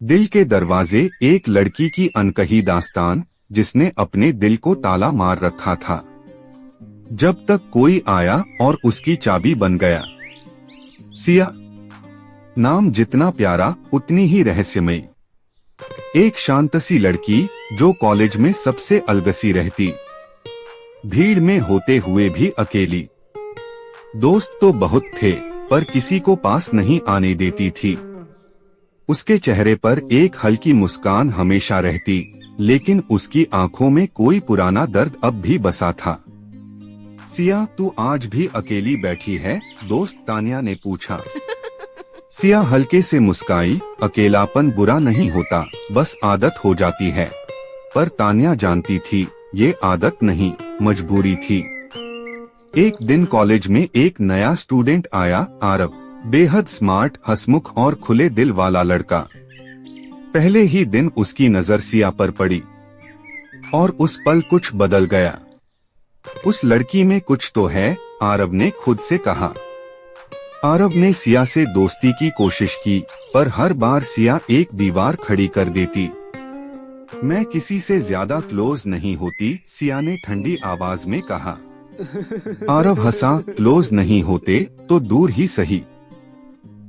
दिल के दरवाजे, एक लड़की की अनकही दास्तान जिसने अपने दिल को ताला मार रखा था जब तक कोई आया और उसकी चाबी बन गया। सिया, नाम जितना प्यारा उतनी ही रहस्यमयी। एक शांत सी लड़की जो कॉलेज में सबसे अलगसी रहती, भीड़ में होते हुए भी अकेली। दोस्त तो बहुत थे पर किसी को पास नहीं आने देती थी। उसके चेहरे पर एक हल्की मुस्कान हमेशा रहती, लेकिन उसकी आंखों में कोई पुराना दर्द अब भी बसा था। सिया, तू आज भी अकेली बैठी है? दोस्त तान्या ने पूछा। सिया हल्के से मुस्काई, अकेलापन बुरा नहीं होता, बस आदत हो जाती है। पर तान्या जानती थी ये आदत नहीं, मजबूरी थी। एक दिन कॉलेज में एक नया स्टूडेंट आया, आरव। बेहद स्मार्ट, हंसमुख और खुले दिल वाला लड़का। पहले ही दिन उसकी नजर सिया पर पड़ी और उस पल कुछ बदल गया। उस लड़की में कुछ तो है, आरव ने खुद से कहा। आरव ने सिया से दोस्ती की कोशिश की, पर हर बार सिया एक दीवार खड़ी कर देती। मैं किसी से ज्यादा क्लोज नहीं होती, सिया ने ठंडी आवाज में कहा। आरव हंसा, क्लोज नहीं होते तो दूर ही सही,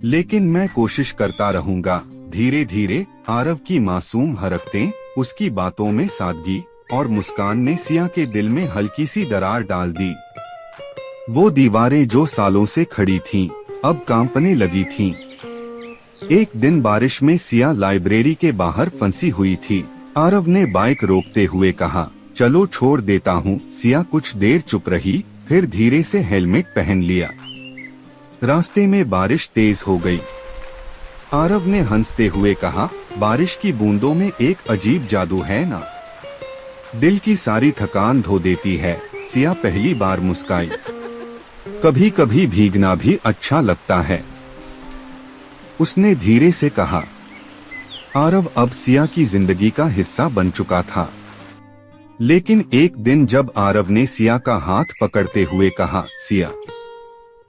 लेकिन मैं कोशिश करता रहूंगा। धीरे धीरे आरव की मासूम हरकतें, उसकी बातों में सादगी और मुस्कान ने सिया के दिल में हल्की सी दरार डाल दी। वो दीवारें जो सालों से खड़ी थीं, अब कांपने लगी थीं। एक दिन बारिश में सिया लाइब्रेरी के बाहर फंसी हुई थी। आरव ने बाइक रोकते हुए कहा, चलो छोड़ देता हूँ। सिया कुछ देर चुप रही, फिर धीरे से हेलमेट पहन लिया। रास्ते में बारिश तेज हो गई। आरव ने हंसते हुए कहा, बारिश की बूंदों में एक अजीब जादू है ना, दिल की सारी थकान धो देती है। सिया पहली बार मुस्काई। कभी कभी भीगना भी अच्छा लगता है, उसने धीरे से कहा। आरव अब सिया की जिंदगी का हिस्सा बन चुका था। लेकिन एक दिन जब आरव ने सिया का हाथ पकड़ते हुए कहा, सिया,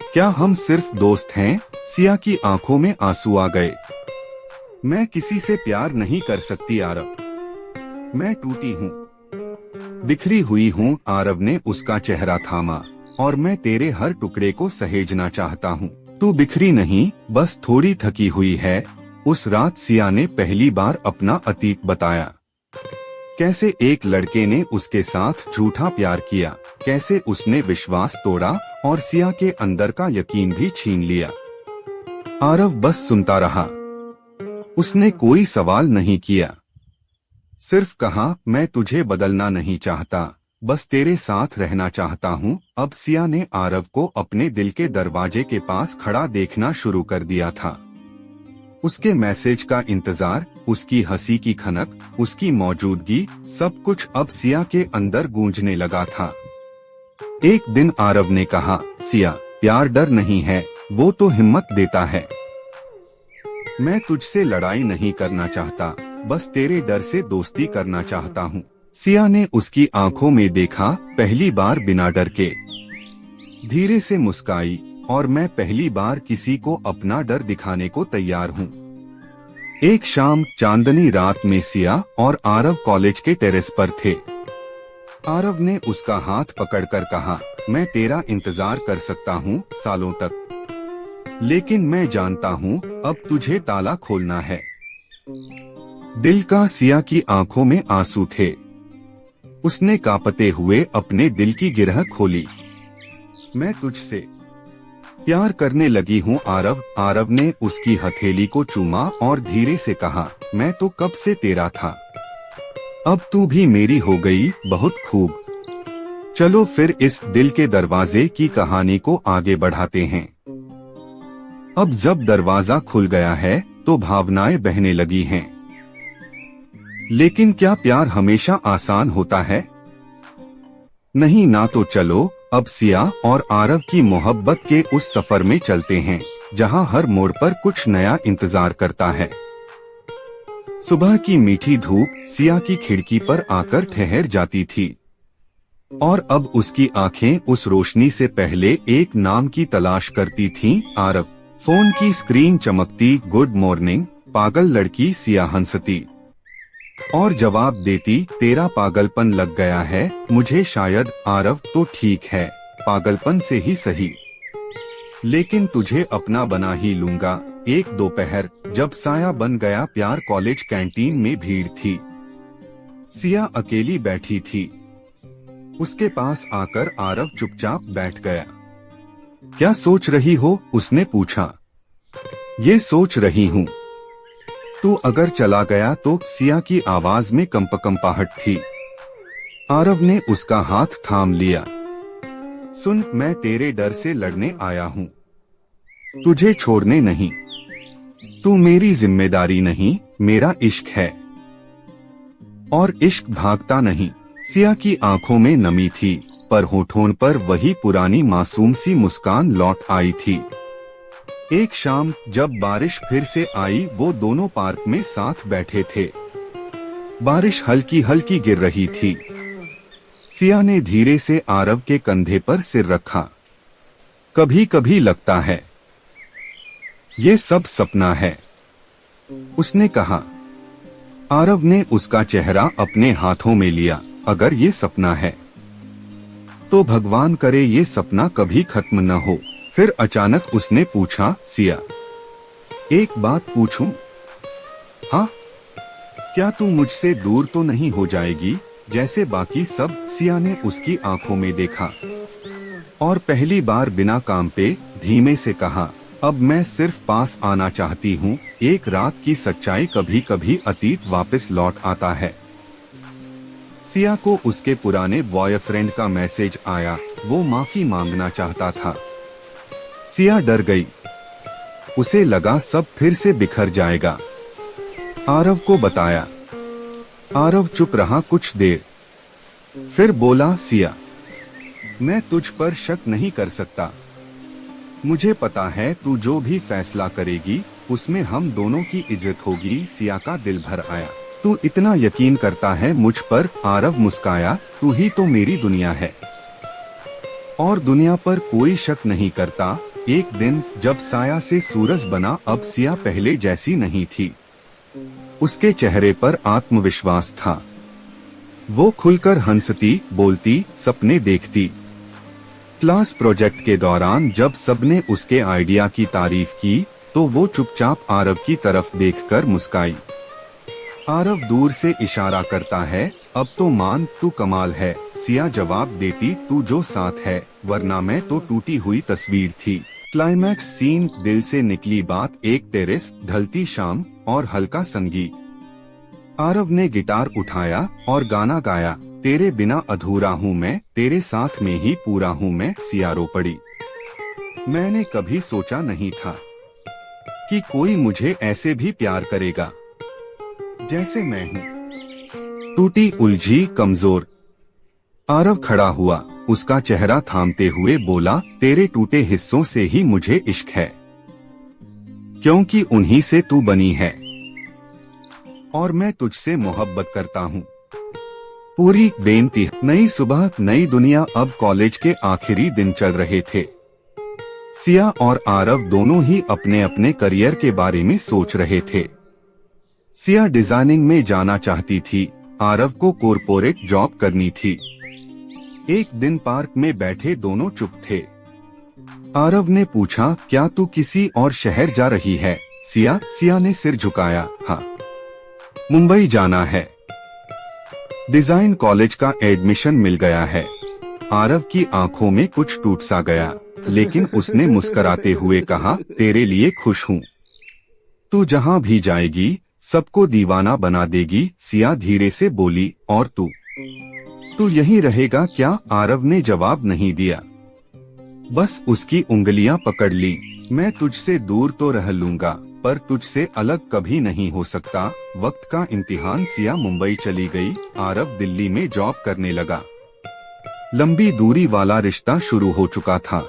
क्या हम सिर्फ दोस्त हैं? सिया की आंखों में आंसू आ गए। मैं किसी से प्यार नहीं कर सकती आरव, मैं टूटी हूँ, बिखरी हुई हूँ। आरव ने उसका चेहरा थामा, और मैं तेरे हर टुकड़े को सहेजना चाहता हूँ। तू बिखरी नहीं, बस थोड़ी थकी हुई है। उस रात सिया ने पहली बार अपना अतीत बताया। कैसे एक लड़के ने उसके साथ झूठा प्यार किया, कैसे उसने विश्वास तोड़ा और सिया के अंदर का यकीन भी छीन लिया। आरव बस सुनता रहा। उसने कोई सवाल नहीं किया, सिर्फ कहा, मैं तुझे बदलना नहीं चाहता, बस तेरे साथ रहना चाहता हूँ। अब सिया ने आरव को अपने दिल के दरवाजे के पास खड़ा देखना शुरू कर दिया था। उसके मैसेज का इंतजार, उसकी हंसी की खनक, उसकी मौजूदगी, सब कुछ अब सिया के अंदर गूंजने लगा था। एक दिन आरव ने कहा, सिया, प्यार डर नहीं है, वो तो हिम्मत देता है। मैं तुझसे लड़ाई नहीं करना चाहता, बस तेरे डर से दोस्ती करना चाहता हूँ। सिया ने उसकी आंखों में देखा, पहली बार बिना डर के। धीरे से मुस्काई, और मैं पहली बार किसी को अपना डर दिखाने को तैयार हूँ। एक शाम, चांदनी रात में सिया और आरव कॉलेज के टेरेस पर थे। आरव ने उसका हाथ पकड़कर कहा, मैं तेरा इंतजार कर सकता हूँ सालों तक, लेकिन मैं जानता हूँ अब तुझे ताला खोलना है। दिल का। सिया की आंखों में आंसू थे। उसने कांपते हुए अपने दिल की गिरह खोली। मैं तुझसे प्यार करने लगी हूँ आरव। आरव ने उसकी हथेली को चूमा और धीरे से कहा, मैं तो कब से तेरा था, अब तू भी मेरी हो गई। बहुत खूब, चलो फिर इस दिल के दरवाजे की कहानी को आगे बढ़ाते हैं। अब जब दरवाजा खुल गया है तो भावनाएं बहने लगी हैं। लेकिन क्या प्यार हमेशा आसान होता है? नहीं ना। तो चलो अब सिया और आरव की मोहब्बत के उस सफर में चलते हैं, जहां हर मोड़ पर कुछ नया इंतजार करता है। सुबह की मीठी धूप सिया की खिड़की पर आकर ठहर जाती थी, और अब उसकी आंखें उस रोशनी से पहले एक नाम की तलाश करती थीं, आरव। फोन की स्क्रीन चमकती, गुड मॉर्निंग, पागल लड़की, सिया हंसती और जवाब देती, तेरा पागलपन लग गया है मुझे शायद। आरव, तो ठीक है, पागलपन से ही सही, लेकिन तुझे अपना बना ही लूंगा। एक दोपहर जब साया बन गया प्यार, कॉलेज कैंटीन में भीड़ थी। सिया अकेली बैठी थी। उसके पास आकर आरव चुपचाप बैठ गया। क्या सोच रही हो? उसने पूछा। ये सोच रही हूँ, तू अगर चला गया तो। सिया की आवाज में कंपकंपाहट थी। आरव ने उसका हाथ थाम लिया। सुन, मैं तेरे डर से लड़ने आया हूँ, तुझे छोड़ने नहीं। तू मेरी जिम्मेदारी नहीं, मेरा इश्क है, और इश्क भागता नहीं। सिया की आंखों में नमी थी, पर होठों पर वही पुरानी मासूम सी मुस्कान लौट आई थी। एक शाम जब बारिश फिर से आई, वो दोनों पार्क में साथ बैठे थे। बारिश हल्की हल्की गिर रही थी। सिया ने धीरे से आरव के कंधे पर सिर रखा। कभी कभी लगता है ये सब सपना है, उसने कहा। आरव ने उसका चेहरा अपने हाथों में लिया। अगर ये सपना है तो भगवान करे ये सपना कभी खत्म न हो। फिर अचानक उसने पूछा, सिया, एक बात पूछूं? हाँ, क्या तू मुझसे दूर तो नहीं हो जाएगी जैसे बाकी सब? सिया ने उसकी आंखों में देखा और पहली बार बिना काम पे धीमे से कहा, अब मैं सिर्फ पास आना चाहती हूँ। एक रात की सच्चाई, कभी कभी अतीत वापस लौट आता है। सिया को उसके पुराने बॉयफ्रेंड का मैसेज आया। वो माफी मांगना चाहता था। सिया डर गई। उसे लगा सब फिर से बिखर जाएगा। आरव को बताया। आरव चुप रहा कुछ देर, फिर बोला, सिया, मैं तुझ पर शक नहीं कर सकता। मुझे पता है तू जो भी फैसला करेगी उसमें हम दोनों की इज्जत होगी। सिया का दिल भर आया। तू इतना यकीन करता है मुझ पर? आरव मुस्काया। तू ही तो मेरी दुनिया है, और दुनिया पर कोई शक नहीं करता। एक दिन जब साया से सूरज बना, अब सिया पहले जैसी नहीं थी। उसके चेहरे पर आत्मविश्वास था। वो खुलकर हंसती, बोलती, सपने देखती। क्लास प्रोजेक्ट के दौरान जब सबने उसके आइडिया की तारीफ की तो वो चुपचाप आरव की तरफ देखकर मुस्काई। आरव दूर से इशारा करता है, अब तो मान, तू कमाल है। सिया जवाब देती, तू जो साथ है, वरना मैं तो टूटी हुई तस्वीर थी। क्लाइमैक्स सीन, दिल से निकली बात। एक टेरेस, ढलती शाम और हल्का संगीत। आरव ने गिटार उठाया और गाना गाया, तेरे बिना अधूरा हूँ मैं, तेरे साथ में ही पूरा हूँ मैं। सिया रो पड़ी। मैंने कभी सोचा नहीं था कि कोई मुझे ऐसे भी प्यार करेगा जैसे मैं हूँ। टूटी, उलझी, कमजोर। आरव खड़ा हुआ, उसका चेहरा थामते हुए बोला, तेरे टूटे हिस्सों से ही मुझे इश्क है, क्योंकि उन्हीं से तू बनी है, और मैं तुझसे मोहब्बत करता हूँ। पूरी बेनती। नई सुबह, नई दुनिया। अब कॉलेज के आखिरी दिन चल रहे थे। सिया और आरव दोनों ही अपने अपने करियर के बारे में सोच रहे थे। सिया डिजाइनिंग में जाना चाहती थी, आरव को कॉर्पोरेट जॉब करनी थी। एक दिन पार्क में बैठे दोनों चुप थे। आरव ने पूछा, क्या तू किसी और शहर जा रही है? सिया ने सिर झुकाया, हाँ, मुंबई जाना है। डिजाइन कॉलेज का एडमिशन मिल गया है। आरव की आंखों में कुछ टूट सा गया, लेकिन उसने मुस्कुराते हुए कहा, तेरे लिए खुश हूँ। तू जहाँ भी जाएगी सबको दीवाना बना देगी। सिया धीरे से बोली, और तू यहीं रहेगा क्या? आरव ने जवाब नहीं दिया, बस उसकी उंगलियां पकड़ ली। मैं तुझसे दूर तो रह लूंगा, पर तुझसे अलग कभी नहीं हो सकता। वक्त का इम्तिहान। सिया मुंबई चली गई, आरव दिल्ली में जॉब करने लगा। लंबी दूरी वाला रिश्ता शुरू हो चुका था।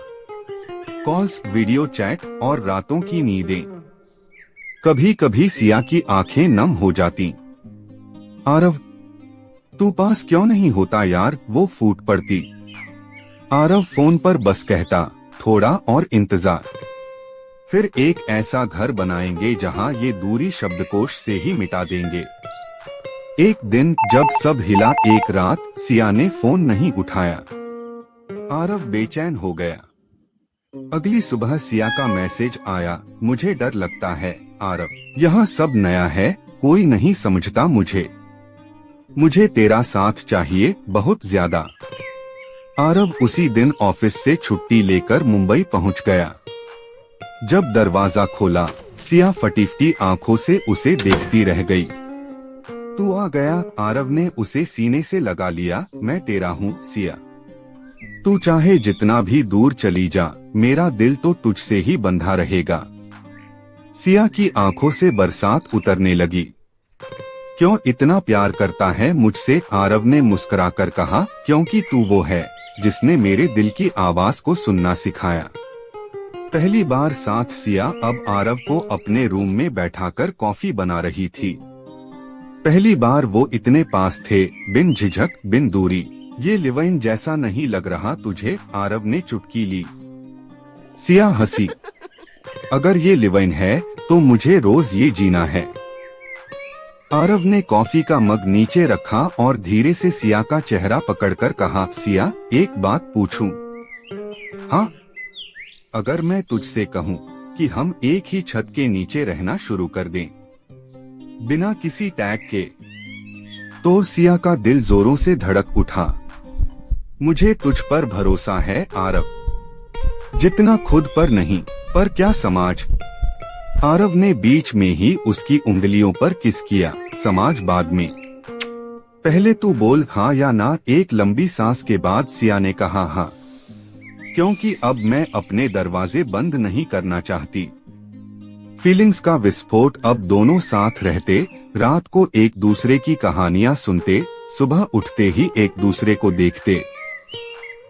कॉल्स, वीडियो चैट और रातों की नींदें। कभी कभी सिया की आंखें नम हो जाती। आरव, तू पास क्यों नहीं होता यार? वो फूट पड़ती। आरव फोन पर बस कहता, थोड़ा और इंतजार। फिर एक ऐसा घर बनाएंगे जहां ये दूरी शब्दकोश से ही मिटा देंगे। एक दिन जब सब हिला, एक रात सिया ने फोन नहीं उठाया। आरव बेचैन हो गया। अगली सुबह सिया का मैसेज आया, मुझे डर लगता है आरव, यहाँ सब नया है, कोई नहीं समझता मुझे तेरा साथ चाहिए, बहुत ज्यादा। आरव उसी दिन ऑफिस से छुट्टी लेकर मुंबई पहुंच गया। जब दरवाजा खोला, सिया फटी-फटी आंखों से उसे देखती रह गई। तू आ गया, आरव ने उसे सीने से लगा लिया। मैं तेरा हूँ सिया, तू चाहे जितना भी दूर चली जा, मेरा दिल तो तुझसे ही बंधा रहेगा। सिया की आंखों से बरसात उतरने लगी। क्यों इतना प्यार करता है मुझसे, आरव ने मुस्कुराकर कहा, क्योंकि तू वो है जिसने मेरे दिल की आवाज को सुनना सिखाया। पहली बार साथ सिया अब आरव को अपने रूम में बैठाकर कॉफी बना रही थी। पहली बार वो इतने पास थे, बिन झिझक, बिन दूरी। ये लिवाइन जैसा नहीं लग रहा तुझे, आरव ने चुटकी ली। सिया हंसी, अगर ये लिवाइन है तो मुझे रोज ये जीना है। आरव ने कॉफी का मग नीचे रखा और धीरे से सिया का चेहरा पकड़कर कहा, सिया एक बात पूछूं? हाँ, अगर मैं तुझसे कहूँ कि हम एक ही छत के नीचे रहना शुरू कर दें, बिना किसी टैग के, तो सिया का दिल जोरों से धड़क उठा। मुझे तुझ पर भरोसा है आरव, जितना खुद पर नहीं, पर क्या समाज? आरव ने बीच में ही उसकी उंगलियों पर किस किया। समाज बाद में, पहले तू बोल हाँ या ना। एक लंबी सांस के बाद सिया ने कहा हाँ, क्योंकि अब मैं अपने दरवाजे बंद नहीं करना चाहती। फीलिंग्स का विस्फोट। अब दोनों साथ रहते, रात को एक दूसरे की कहानियां सुनते, सुबह उठते ही एक दूसरे को देखते।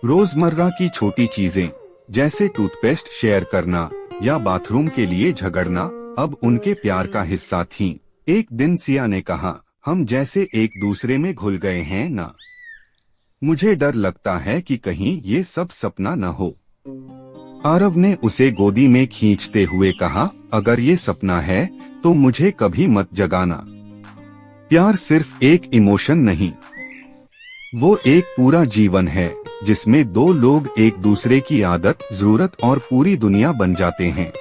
रोजमर्रा की छोटी चीजें जैसे टूथपेस्ट शेयर करना या बाथरूम के लिए झगड़ना अब उनके प्यार का हिस्सा थीं। एक दिन सिया ने कहा, हम जैसे एक दूसरे में घुल गए हैं ना, मुझे डर लगता है कि कहीं ये सब सपना न हो। आरव ने उसे गोदी में खींचते हुए कहा, अगर ये सपना है तो मुझे कभी मत जगाना। प्यार सिर्फ एक इमोशन नहीं, वो एक पूरा जीवन है जिसमें दो लोग एक दूसरे की आदत, जरूरत और पूरी दुनिया बन जाते हैं।